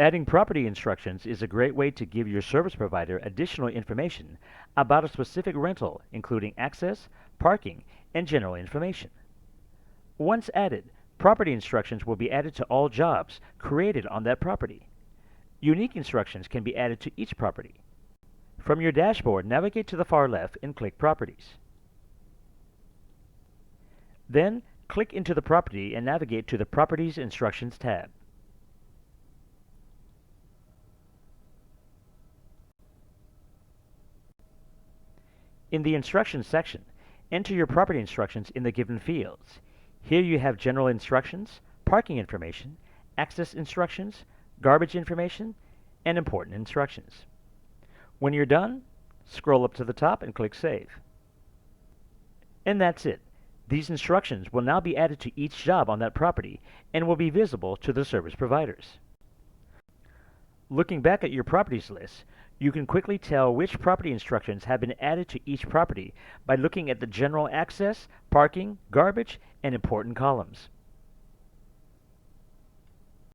Adding property instructions is a great way to give your service provider additional information about a specific rental, including access, parking, and general information. Once added, property instructions will be added to all jobs created on that property. Unique instructions can be added to each property. From your dashboard, navigate to the far left and click Properties. Then, click into the property and navigate to the Properties Instructions tab. In the Instructions section, enter your property instructions in the given fields. Here you have general instructions, parking information, access instructions, garbage information, and important instructions. When you're done, scroll up to the top and click Save. And that's it. These instructions will now be added to each job on that property and will be visible to the service providers. Looking back at your properties list, you can quickly tell which property instructions have been added to each property by looking at the general access, parking, garbage, and important columns.